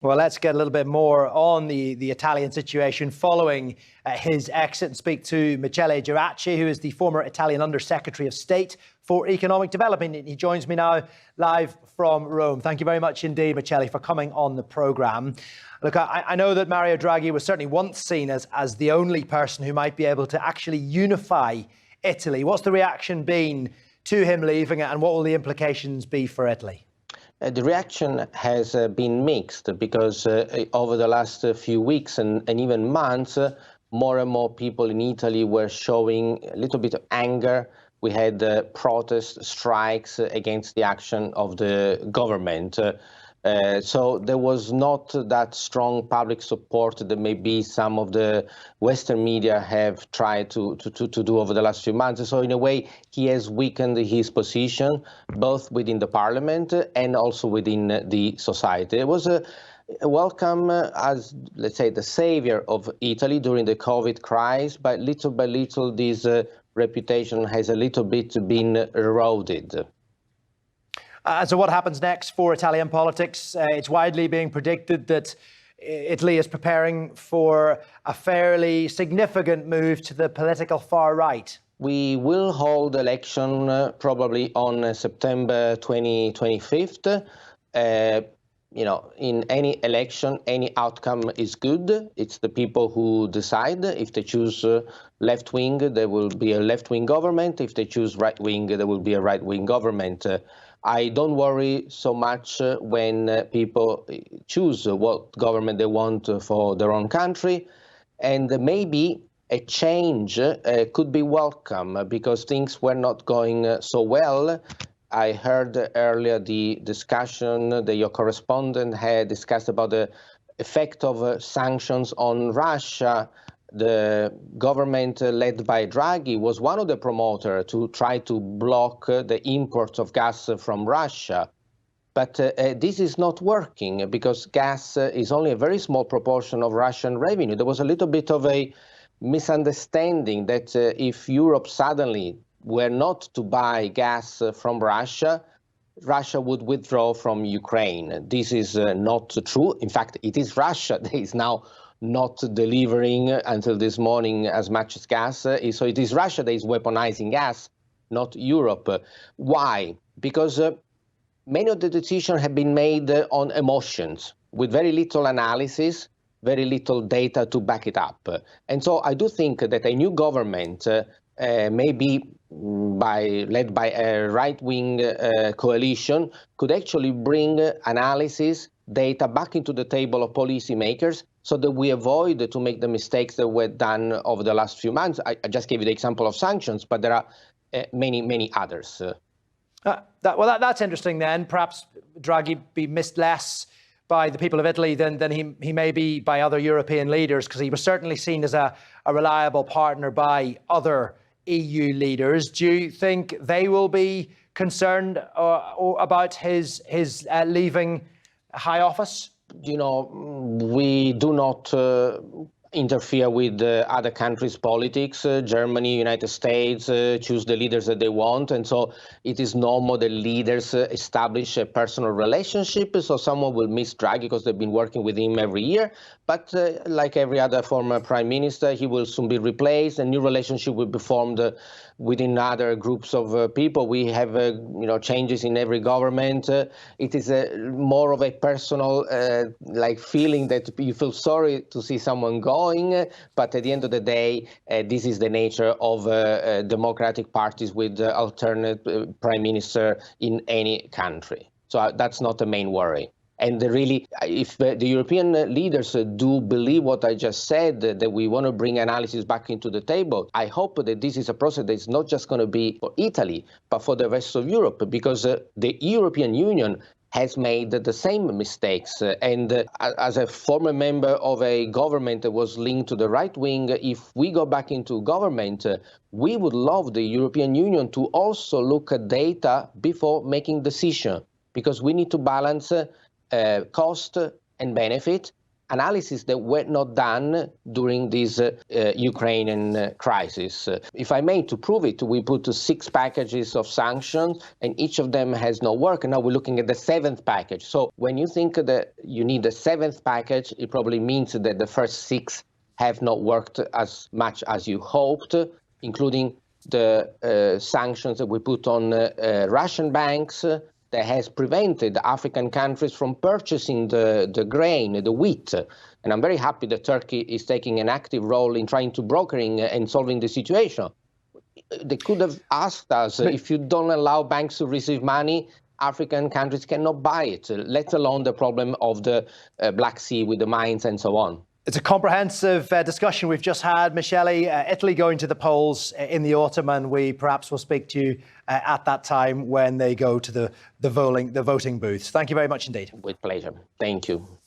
Well, let's get a little bit more on the Italian situation following his exit and speak to Michele Geraci, who is the former Italian Under-Secretary of State for Economic Development. He joins me now live from Rome. Thank you very much indeed, Michele, for coming on the programme. Look, I know that Mario Draghi was certainly once seen as the only person who might be able to actually unify Italy. What's the reaction been to him leaving, and what will the implications be for Italy? The reaction has been mixed because over the last few weeks and even months, more and more people in Italy were showing a little bit of anger. We had protests, strikes against the action of the government. So there was not that strong public support that maybe some of the Western media have tried to do over the last few months. So in a way, he has weakened his position, both within the parliament and also within the society. It was a welcome as, let's say, the savior of Italy during the COVID crisis, but little by little, this reputation has a little bit been eroded. So what happens next for Italian politics? It's widely being predicted that Italy is preparing for a fairly significant move to the political far right. We will hold election probably on September 25th. You know, in any election, any outcome is good. It's the people who decide. If they choose left-wing, there will be a left-wing government. If they choose right-wing, there will be a right-wing government. I don't worry so much when people choose what government they want for their own country. And maybe a change could be welcome because things were not going so well. I heard earlier the discussion that your correspondent had discussed about the effect of sanctions on Russia. The government led by Draghi was one of the promoters to try to block the imports of gas from Russia. But this is not working because gas is only a very small proportion of Russian revenue. There was a little bit of a misunderstanding that if Europe suddenly were not to buy gas from Russia, Russia would withdraw from Ukraine. This is not true. In fact, it is Russia that is now not delivering until this morning as much as gas. So it is Russia that is weaponizing gas, not Europe. Why? Because many of the decisions have been made on emotions with very little analysis, very little data to back it up. And so I do think that a new government, maybe led by a right-wing coalition, could actually bring analysis, data back into the table of policymakers so that we avoid to make the mistakes that were done over the last few months. I just gave you the example of sanctions, but there are many, many others. That's interesting then. Perhaps Draghi be missed less by the people of Italy than he may be by other European leaders, because he was certainly seen as a reliable partner by other EU leaders. Do you think they will be concerned about his leaving high office? You know, we do not interfere with other countries' politics. Germany, United States choose the leaders that they want. And so it is normal that leaders establish a personal relationship. So someone will miss Draghi because they've been working with him every year. But like every other former prime minister, he will soon be replaced. A new relationship will be formed within other groups of people. We have changes in every government. It is more of a personal feeling that you feel sorry to see someone going, but at the end of the day, this is the nature of democratic parties with alternate prime minister in any country. So that's not the main worry. And really, if the European leaders do believe what I just said, that we want to bring analysis back into the table, I hope that this is a process that is not just going to be for Italy, but for the rest of Europe, because the European Union has made the same mistakes. And as a former member of a government that was linked to the right wing, if we go back into government, we would love the European Union to also look at data before making decisions, because we need to balance cost and benefit. analysis that were not done during this Ukrainian crisis. If I may, to prove it, we put 6 packages of sanctions, and each of them has not worked. And now we're looking at the 7th package. So when you think that you need a 7th package, it probably means that the first 6 have not worked as much as you hoped, including the sanctions that we put on Russian banks, that has prevented African countries from purchasing the grain, the wheat. And I'm very happy that Turkey is taking an active role in trying to brokering and solving the situation. They could have asked us, if you don't allow banks to receive money, African countries cannot buy it, let alone the problem of the Black Sea with the mines and so on. It's a comprehensive discussion we've just had, Michele. Italy going to the polls in the autumn, and we perhaps will speak to you at that time when they go to the voting booths. Thank you very much indeed. With pleasure. Thank you.